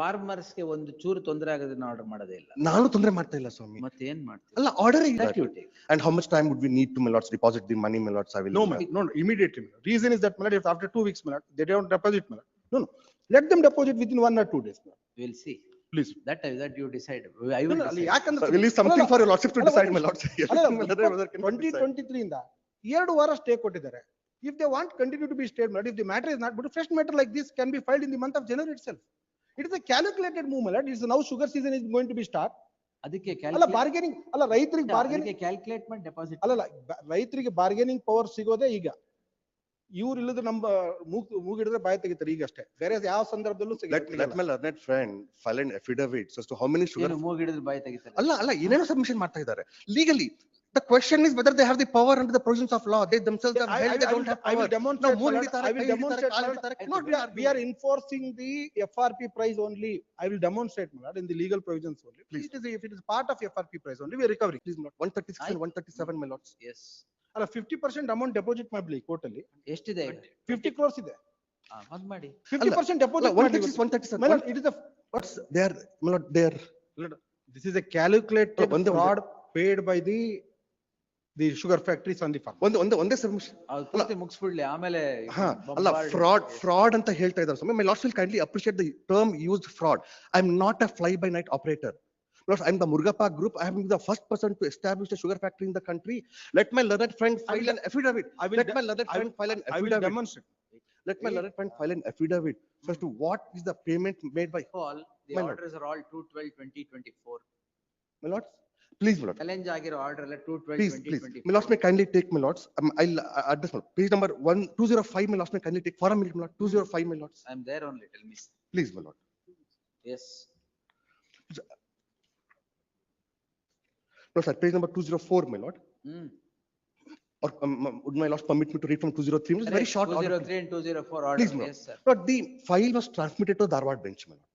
farmers ಗೆ ಒಂದು ಚೂರು ತೊಂದರೆ ಆಗೋದನ್ನ ಆರ್ಡರ್ ಮಾಡೋದೇ ಇಲ್ಲ. ನಾನು ತೊಂದರೆ ಮಾಡ್ತಾ ಇಲ್ಲ ಸ್ವಾಮಿ. ಮತ್ತೆ ಏನ್ ಮಾಡ್ತೀವಿ? ಅಲ್ಲ ಆರ್ಡರ್ ಇಲ್ಲ. That you take. And how much time would we need to, my lords, deposit the money, my lords? I will. No, immediately. Reason is that, my lord, if after 2 weeks, my lord, they don't deposit, my lord. No. Let them deposit within 1 or 2 days. My lord. We'll see. Please. That you decide. I will decide. ಯಾಕಂದ್ರೆ Will leave something for your lordship to decide, my lords. 2023 ಇಂದ 2 ವಾರ stay ಕೊಟ್ಟಿದ್ದಾರೆ. If they want continue to be stayed, if the matter is not, but a fresh matter like this can be filed in the month of January itself. It is a calculated move, my lord. It is now sugar season is going to be start. ಅದಕ್ಕೆ bargaining ಅಲ್ಲ, ರೈತರಿಗೆ bargaining calculate ಮಾಡಿ deposit ಅಲ್ಲ, ರೈತರಿಗೆ bargaining power ಸಿಗೋದೇ ಈಗ. ಇವ್ರು ಇಲ್ಲದ ನಮ್ಮ ಮೂಗಿಡಿದ್ರೆ ಬಾಯಿ ತೆಗಿತಾರೆ ಈಗ ಅಷ್ಟೇ, ಬೇರೆ ಯಾವ ಸಂದರ್ಭದಲ್ಲೂ Let my learned friend file an affidavit as to how many sugar. ಮೂಗಿಡಿದ್ರೆ ಬಾಯಿ ತೆಗಿತಾರೆ. ಅಲ್ಲ ಏನೇನೋ ಸಬ್ಮಿಷನ್ ಮಾಡ್ತಾ ಇದ್ದಾರೆ legally. The question is whether they have the power under the provisions of law. They themselves have held they don't have power. I will demonstrate. We are enforcing the FRP price only. I will demonstrate, my lord, in the legal provisions only. Please. If it is part of FRP price only, we are recovering. Please, my lord. 136 and 137, my lords. Yes. ಅಲ್ಲ 50% amount deposit ಮಾಡಲಿ court ಅಲ್ಲಿ. ಎಷ್ಟಿದೆ? 50 crores ಇದೆ. ಬಂದ್ ಮಾಡಿ. 50% deposit 137. my lord, it is a What's there, my lord? There. This is a calculated fraud paid by the sugar factories on the farm. ಒಂದೇ submission ಪೂರ್ತಿ ಮುಗಿಸ್ಬಿಡ್ಲಿ ಆಮೇಲೆ. ಅಲ್ಲ fraud ಅಂತ ಹೇಳ್ತಾ ಇದ್ದಾರೆ ಸ್ವಾಮಿ. My lords will kindly appreciate the term used, fraud. I am not a fly by night operator. Lords, I am the Murugappa group. I have been the first person to establish a sugar factory in the country. Let my learned friend file an affidavit. Let my learned friend file an affidavit. I will demonstrate. Let my learned friend file an affidavit as to what is the payment made by all. The orders are all 2/12/2024. My lords, please, my lord. Challenge ಆಗಿರೋ order ಎಲ್ಲ 2/12/2024. My lords may kindly take, my lords. I'll address page number 205. My lords may kindly take for a minute, my lord. 205, my lords. I am there only. Tell me. Please, my lord. Yes. No, sir. Page number 204, my lord. Or would my lords permit me to read from 203? It's very short. 203 and 204 order. Please, my lord. Yes, sir. But the file was transmitted to Dharwad Bench, my lord.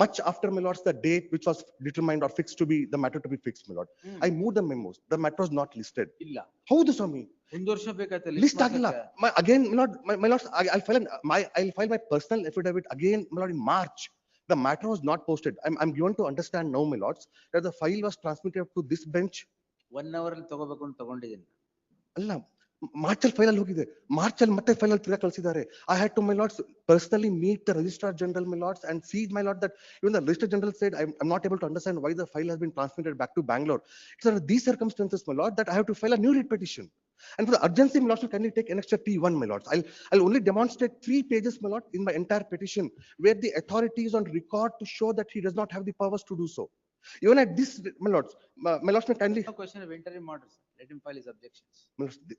Much after, my lords, the date which was determined or fixed to be the matter to be fixed, my lord. I moved the memos. The matter was not listed. ಇಲ್ಲ. ಹೌದು ಸ್ವಾಮಿ. ಒಂದು ವರ್ಷ ಬೇಕಾಯ್ತು list ಆಗಿಲ್ಲ. Again, my lords, I'll file my personal affidavit again, my lord, in March. The matter was not posted. I'm given to understand now, my lords, that the file was transmitted to this bench. 1 hour ಅಲ್ಲಿ ತಗೋಬೇಕು ಅಂತ ತಗೊಂಡಿದ್ದೀನಿ. ಅಲ್ಲ, March ಅಲ್ಲಿ file ಅಲ್ಲಿ ಹೋಗಿದೆ. March ಅಲ್ಲಿ ಮತ್ತೆ ಫೈಲ್ ಅಲ್ಲಿ ತಿರ್ಗಾ ಕಳಿಸಿದ್ದಾರೆ. I had to, my lords, personally meet the registrar general, my lords, and see, my lord, that even the registrar general said I'm not able to understand why the file has been transmitted back to Bangalore. It's under these circumstances, my lord, that I have to file a new writ petition. And for the urgency, my lords, can you take an extra T1, my lords? I'll only demonstrate 3 pages, my lord, in my entire petition, where the authority is on record to show that he does not have the powers to do so. Even at this, my lords, may kindly. No question of interim orders. Let him file his objections.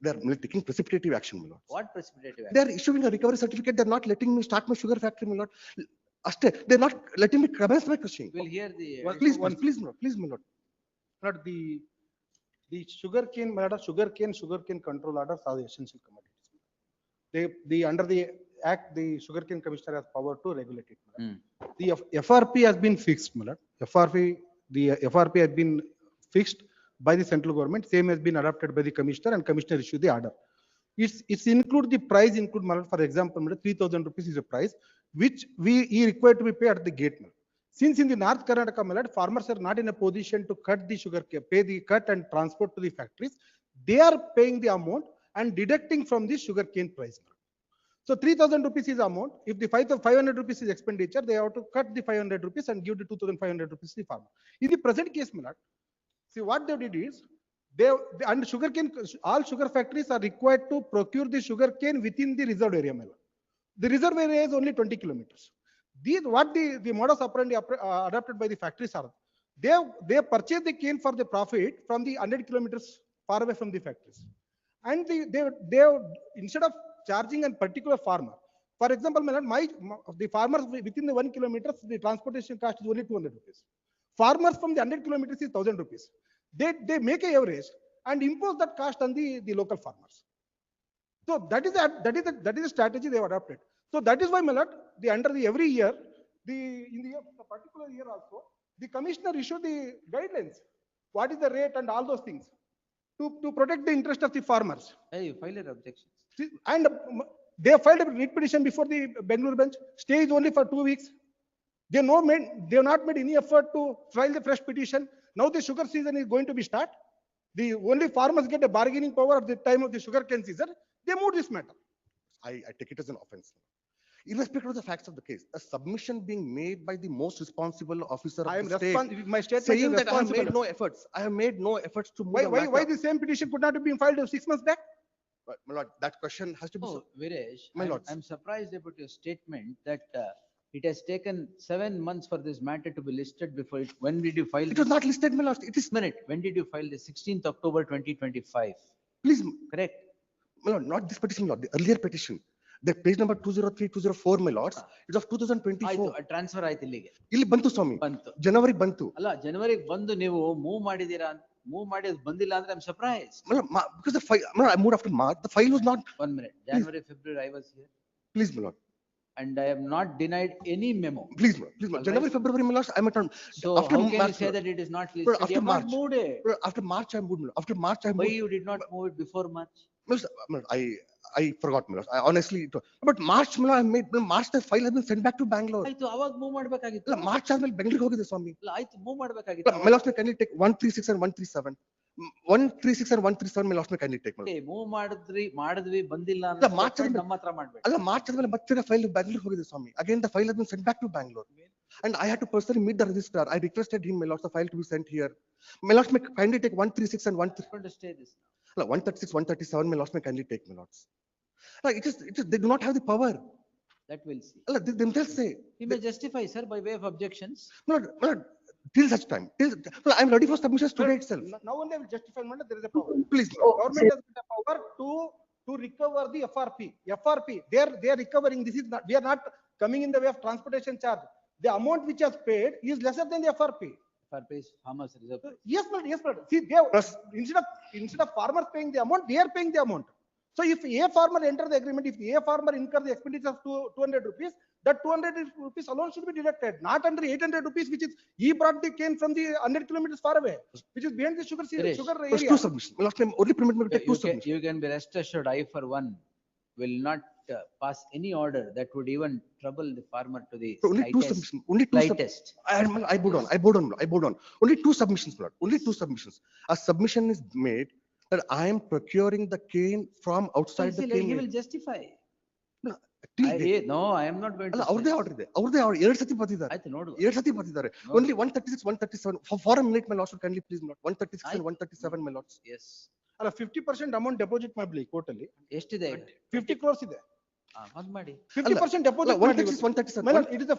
They are taking precipitative action, my lords. What precipitative action? They are issuing a recovery certificate. They are not letting me start my sugar factory, my lord. They are not letting me commence my crushing. We'll hear the. Please, my lord. Not the sugarcane, my lord, sugarcane control orders are the essential commodities. Under the act, the sugarcane commissioner has power to regulate it. The FRP has been fixed, my lord. The FRP has been fixed by the central government. Same has been adopted by the commissioner, and commissioner issued the order. It's include the price include, my lord, for example, 3,000 rupees is a price which he required to be paid at the gate. Since in the North Karnataka, my lord, farmers are not in a position to cut the sugar cane, pay the cut and transport to the factories. They are paying the amount and deducting from the sugar cane price. So 3,000 rupees is amount. If the 500 rupees is expenditure, they have to cut the 500 rupees and give the 2,500 rupees to the farmer. In the present case, my lord, see what they did is, and sugarcane, all sugar factories are required to procure the sugarcane within the reserved area, my lord. The reserve area is only 20 kilometers. The modus operandi adopted by the factories are, they purchase the cane for the profit from the 100 kilometers far away from the factories. And they instead of charging a particular farmer, for example, the farmers within the 1 kilometer, the transportation cost is only 200 rupees. Farmers from the 100 kilometers is 1,000 rupees. They make a average and impose that cost on the local farmers. So that is a strategy they have adopted. So that is why, my lord, every year, in the particular year also, the commissioner issued the guidelines. What is the rate and all those things to protect the interest of the farmers. Hey, you file your objections. And they filed a writ petition before the Bengaluru bench. Stay is only for 2 weeks. They have not made any effort to file the fresh petition. Now the sugar season is going to be start. The only farmers get a bargaining power at the time of the sugarcane season. They moved this matter. I take it as an offense. Irrespective of the facts of the case, a submission being made by the most responsible officer I of am the state, responsible. My statement saying is that I have made responsible. no efforts. I have made no efforts to move the Why matter. the same petition could not have been filed 6 months back? But, my lord, that question has to be. Oh, Viresh, My lords. I'm surprised about your statement that it has taken 7 months for this matter to be listed before it. When did you file? It was not listed, my lord. It is, Minute, when did you file the 16th October 2025? please, Correct? my lord, not this petition, my lord, the earlier petition. The page number 203, 204, my lords, it's of 2024. ಆಯ್ತು, transfer ಆಯ್ತು ಇಲ್ಲಿಗೆ ಇಲ್ಲಿ ಬಂತು ಸ್ವಾಮಿ, ಬಂತು. ಜನವರಿ ಬಂತು. ಅಲ್ಲ, ಜನವರಿಗೆ ಬಂದು ನೀವು ಮೂವ್ ಮಾಡಿದೀರಾ, ಮೂವ್ ಮಾಡಿ ಅದು ಬಂದಿಲ್ಲ ಅಂದ್ರೆ I'm surprise. Because the file, I moved after March, the file was not. 1 minute, January, February I was here Please, my lord, and I have not denied any memo. please, my lord, please, my All lord. January, February, my lords, I'm at. So after how can you March, say my lord. that it is not Bro, listed? after You have not March. moved it. Bro, after March, I moved, my lord. After March, I Why moved. you did not move it before March? My lord, I forgot, my lord. I honestly, but March, my lord, I made, March, the file has been sent back to Bangalore. ಆಯ್ತು, ಅವಾಗ move ಮಾಡ್ಬೇಕಾಗಿತ್ತು. March ಆದ್ಮೇಲೆ ಬೆಂಗಳೂರಿಗೆ ಹೋಗಿದೆ ಸ್ವಾಮಿ. ಅಲ್ಲ, ಆಯ್ತು, move ಮಾಡ್ಬೇಕಾಗಿತ್ತು. My lord, can you take 136 and 137? 136 and 137, my lord, can you take? My lord? Move ಮಾಡಿದ್ವಿ ಬಂದಿಲ್ಲ ಅಲ್ಲ, March ಅಂದ್ರೆ ಅಲ್ಲಿ- ನಮ್ಮ ಹತ್ರ ಮಾಡ್ಬೇಕು. ಅಲ್ಲ, ಮಾರ್ಚ್ ಆದ್ಮೇಲೆ ಮತ್ತೆ ಫೈಲ್ ಬ್ಯಾಂಗ್ಳೂರ್ ಹೋಗಿದೆ ಸ್ವಾಮಿ. Again, the file has been sent back to Bangalore. And I had to personally meet the registrar. I requested him, my lord, the file to be sent here. My lord, may kindly take 136 and 1. Going to stay this. 136, 137, my lord, may kindly take, my lords. Like, it is, they do not have the power. That we'll see. They themselves say, He may justify, sir, by way of objections. my lord, till such time, I'm ready for submissions today itself. Now only I will justify, madam, there is a power. Please, Government has got a power to recover the FRP. They are recovering. This is not, we are not coming in the way of transportation charge. The amount which has paid is lesser than the FRP. FRP is farmers reserve. Yes, madam, yes, madam. See, instead of farmers paying the amount, they are paying the amount. So if a farmer enter the agreement, if a farmer incur the expenditure of 200 rupees, that 200 rupees alone should be deducted, not under 800 rupees, which is, he brought the cane from the 100 kilometers far away, which is behind the sugar Suresh, area. Two submissions. My lord, only permit me to take two submissions. You can be rest assured, I for one will not pass any order that would even trouble the farmer to the Only two submissions. Only two slightest. I bowed on. Only two submissions, my lord. Only two submissions. A submission is made that I am procuring the cane from outside the cane. He will justify. No, till date. No, I am not going to. ಅಲ್ಲ, ಅವ್ರದೇ order ಇದೆ, ಎರಡು ಸತಿ ಬರ್ತಿದ್ದಾರೆ, ಆಯ್ತು, ನೋಡು. 2 ಸತಿ ಬರ್ತಿದ್ದಾರೆ. Only 136, 137 for a minute, my lord, kindly please, my lord. 136 and 137, my lords. Yes. ಅಲ್ಲ, 50% amount deposit ಮಾಡಲಿ ಕೋರ್ಟಲ್ಲಿ. ಎಷ್ಟಿದೆ? 50 crores ಇದೆ. ಬಂದ್ ಮಾಡಿ. 50% deposit. 136, 137. Madam, it is the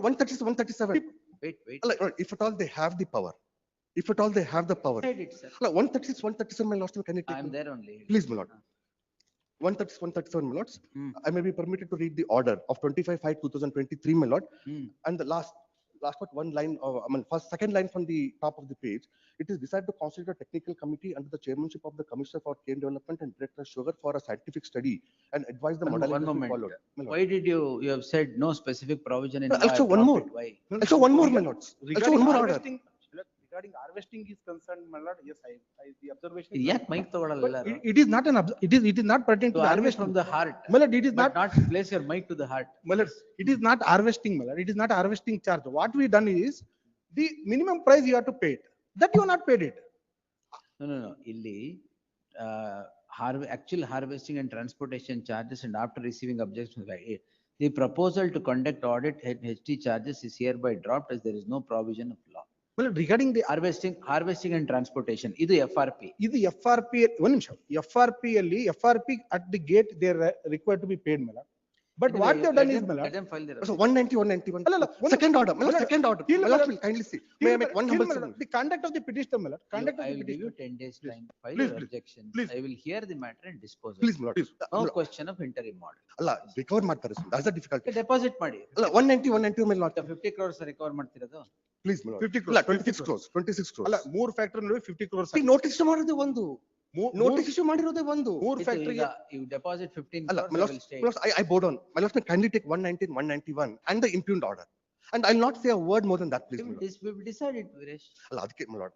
136, 137. Wait. ಅಲ್ಲ, if at all they have the power. If at all they have the power. Decide it, sir. ಅಲ್ಲ, 136, 137, my lords, can you I take? am there only. Please, my lord. 136, 137, my lords. I may be permitted to read the order of 25/5/2023, my lord. And the last but one line, second line from the top of the page. It is decided to constitute a technical committee under the chairmanship of the Commissioner for Cane Development and Director of Sugar for a scientific study and advise the One modalities to be moment. followed. My lord. Why did you have said no specific provision in? No, law, also I one dropped more. it. Why? Also one more, my lords. Also one more order. regarding harvesting is concerned, my lord, yes, the observation. ಯಾಕೆ mic ತಗೊಳಲ್ಲ But ಎಲ್ಲರೂ? it is not it is not pertinent To to harvest harvesting from the heart. My lord, it is But not, not place your mic to the heart. my lord, it is not harvesting, my lord, it is not harvesting charge. What we done is, the minimum price you have to pay it, that you have not paid it. No. ಇಲ್ಲಿ actual harvesting and transportation charges and after receiving objections by it, the proposal to conduct audit and HT charges is hereby dropped as there is no provision of law. My lord, regarding the Harvesting and transportation, ಇದು FRP. ಇದು FRP, ಒಂದು ನಿಮಿಷ, FRP ಅಲ್ಲಿ FRP at the gate they are required to be paid, my lord. But what they have done is, my lord. Let them file their. So 190, 191. ಅಲ್ಲ, ಒಂದು- Second order, my lord, ಅಲ್ಲ, second order. he'll- My lord will kindly see. May I make one humble The submission? conduct of the petition, my lord, conduct of I the will give you petition. 10 days time, file Please, your please, objections. please. I will hear the matter and dispose of Please, it. my lord. No question of interim order. ಅಲ್ಲ, recover ಮಾಡ್ತಾರೆ sir. That's the difficulty. Deposit ಮಾಡಿ. ಅಲ್ಲ, 190, 192, my lord. 50 crores recover ಮಾಡ್ತಿರೋದು. Please, my lord. 50 crores. ಅಲ್ಲ, 26 crores, 26 crores. ಅಲ್ಲ, ಮೂರು factory ನಡುವೆ 50 crores. ಈಗ ನೋಟಿಸ್ ಇಶ್ಯೂ ಮಾಡೋದೇ ಒಂದು. ನೋಟಿಸ್ ಇಶ್ಯೂ ಮಾಡಿರೋದೇ ಒಂದು. ಮೂರು ಫ್ಯಾಕ್ಟರಿ. ಈಗ you deposit 15 ಅಲ್ಲ, crores, my I lord, will stay. my lord, I bowed on. My lord, kindly take 119, 191 and the impugned order. And I'll not say a word more than that, please, my lord. We will decide it, Viresh. ಅಲ್ಲ, ಅದಕ್ಕೆ my lord,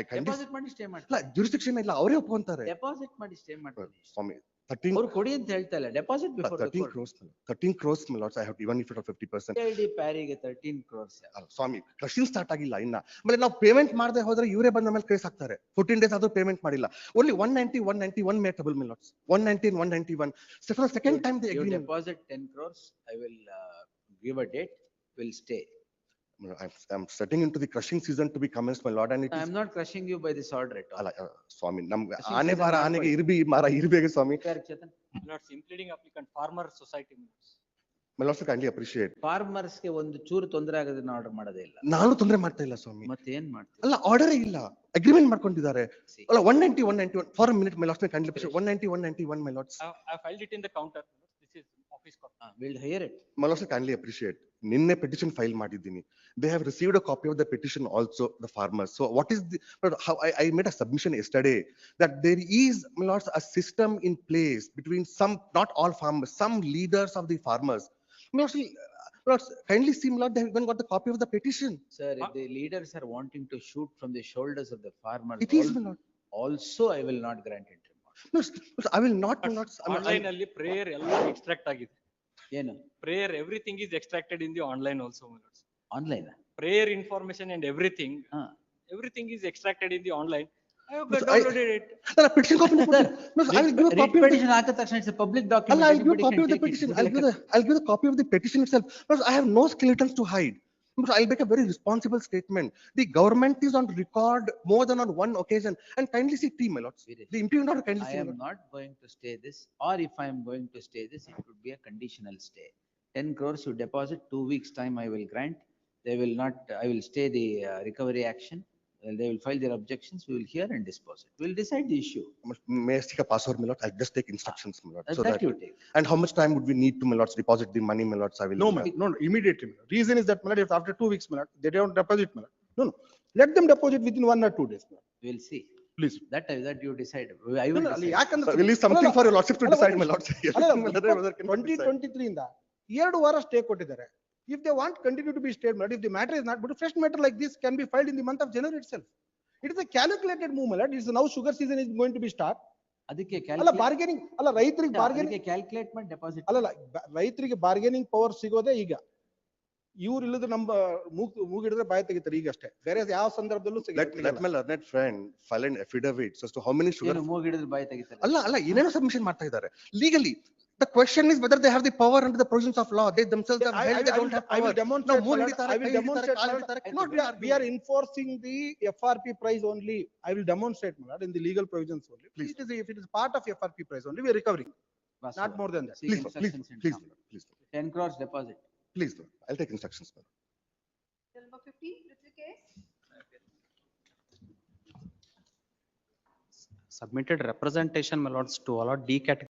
I kindly. Deposit ಮಾಡಿ stay ಅಲ್ಲ, ಮಾಡ್ತೀನಿ. jurisdiction ಇಲ್ಲ, ಅವರೇ ಒಪ್ಕೊಂತಾರೆ. Deposit ಮಾಡಿ stay ಮಾಡ್ತೀನಿ. ಸ್ವಾಮಿ, 13 ಅವ್ರು ಕೊಡಿ ಅಂತ ಹೇಳ್ತಾ ಇಲ್ಲ, deposit before 13 crores, 13 crores, my lords, I have, even if it was 50%. ಪ್ಯಾರಿಗೆ 13 crores. ಸ್ವಾಮಿ ಕ್ರಷಿಂಗ್ ಸ್ಟಾರ್ಟ್ ಆಗಿಲ್ಲ ಇನ್ನ, ಆಮೇಲೆ ನಾವು ಪೇಮೆಂಟ್ ಮಾಡದೆ ಹೋದ್ರೆ ಇವರೇ ಬಂದ ಮೇಲೆ ಕೇಸ್ ಹಾಕ್ತಾರೆ. 14 days ಆದ್ರೂ ಪೇಮೆಂಟ್ ಮಾಡಿಲ್ಲ. Only 190, 191 ಮೇಟಬಲ್, my lords. 190 and 191. So for the second time they You agree. deposit 10 crores, I will give a date, will stay. I'm setting into the crushing season to be commenced, my lord, and it I is. am not crushing you by this order at all. ಅಲ್ಲ ಸ್ವಾಮಿ ನಮ್ಗೆ Crushing ಆನೆ season ಬಾರ ಆನೆಗೆ ಮಾಡ್ಕೊಳ್ಳಿ. ಇರ್ಬಿ ಮಾರ ಇರ್ಬೇಕು ಸ್ವಾಮಿ. Chetan, Lords, including applicant, farmer society members. My lords kindly appreciate. farmers ಗೆ ಒಂದು ಚೂರು ತೊಂದರೆ ಆಗೋದನ್ನ ಆರ್ಡರ್ ಮಾಡೋದೇ ಇಲ್ಲ. ನಾನು ತೊಂದರೆ ಮಾಡ್ತಾ ಇಲ್ಲ ಸ್ವಾಮಿ. ಮತ್ತೆ ಏನ್ ಮಾಡ್ತೀವಿ? ಅಲ್ಲ ಆರ್ಡರೇ ಇಲ್ಲ, ಅಗ್ರಿಮೆಂಟ್ ಮಾಡ್ಕೊಂಡಿದ್ದಾರೆ. See. ಅಲ್ಲ 190, 191 for a minute, my lords, kindly appreciate. 190, 191, my lords. I filed it in the counter. This is office copy. We'll hear it. My lords kindly appreciate. ನಿನ್ನೆ petition file ಮಾಡಿದ್ದೀನಿ. They have received a copy of the petition also, the farmers. So what is the, but how I made a submission yesterday that there is, my lords, a system in place between some, not all farmers, some leaders of the farmers. My lords, kindly see, my lord, they have even got the copy of the petition. Sir, if the leaders are wanting to shoot from the shoulders of the farmers. It is, my lord. Also, I will not grant it. No, I will not, my lords. Online ಅಲ್ಲಿ prayer ಎಲ್ಲ extract ಆಗಿದೆ. ಏನು? Prayer, everything is extracted in the online also, my lords. Online? Prayer information and everything, ಹಾ. everything is extracted in the online. I have But downloaded it. No, petition copy. No, I will give a copy of the. Petition ಹಾಕಿದ ತಕ್ಷಣ it's a public document. Allah, I'll give a Everybody copy can of the take it. petition. I'll give the copy of the petition itself. Because I have no skeletons to hide. Because I'll make a very responsible statement. The government is on record more than on one occasion. And kindly see, my lords. The impugn order, kindly I see. am not going to stay this, or if I am going to stay this, it would be a conditional stay. 10 crores you deposit, 2 weeks time I will grant. They will not, I will stay the recovery action. They will file their objections, we will hear and dispose it. We will decide the issue. May I seek a password, my lord? I'll just take instructions, my lord. So That that, you take. and how much time would we need to, my lords, deposit the money, my lords? I will. No, no, immediately. my lord. Reason is that, my lord, if after 2 weeks, my lord, they don't deposit, my lord. No, no. Let them deposit within 1 or 2 days, my lord. We will see. Please. That you decide. I No, will no, ಅಲ್ಲಿ decide. ಯಾಕಂದ್ರೆ Will leave something for your lordship to ಅಲ್ಲ, decide, ಒಂದು my lords. ಅಲ್ಲ, 2023 ಇಂದ 2 ವಾರ stay ಕೊಟ್ಟಿದ್ದಾರೆ. If they want continue to be stayed, if the matter is not, but a fresh matter like this can be filed in the month of January itself. It is a calculated move, my lord. It is now sugar season is going to be start. ಅದಕ್ಕೆ ಅಲ್ಲ bargaining, ಅಲ್ಲ ರೈತರಿಗೆ bargaining, calculate ಮಾಡಿ deposit. ಅಲ್ಲ ರೈತರಿಗೆ bargaining power ಸಿಗೋದೇ ಈಗ. ಇವ್ರು ಇಲ್ಲದ್ರೆ ನಮ್ಮ ಮೂಗಿಡಿದ್ರೆ ಬಾಯಿ ತೆಗಿತಾರೆ ಈಗ ಅಷ್ಟೇ, ಬೇರೆ ಯಾವ ಸಂದರ್ಭದಲ್ಲೂ Let my learned friend file an affidavit as to how many sugar. ಮೂಗಿಡಿದ್ರೆ ಬಾಯಿ ತೆಗಿತಾರೆ. ಅಲ್ಲ ಏನೇನೋ ಸಬ್ಮಿಷನ್ ಮಾಡ್ತಾ ಇದ್ದಾರೆ legally. The question is whether they have the power under the provisions of law. They themselves have held they don't have I will power. demonstrate, ನಾವು ಮೂರು my lord, ಹಿಡಿತಾರೆ, I will ಕೈ demonstrate, ಹಿಡಿತಾರೆ, ಕಾಲು my lord. ಹಿಡಿತಾರೆ. Not we are enforcing the FRP price only. I will demonstrate, my lord, in the legal provisions only. Please. If it is part of FRP price only, we are recovering, not more than that. Seek Please, please, instructions and please, come. please, 10 crores deposit. please, I'll take instructions. Number 15, little case. Submitted representation, my lords, to allot D category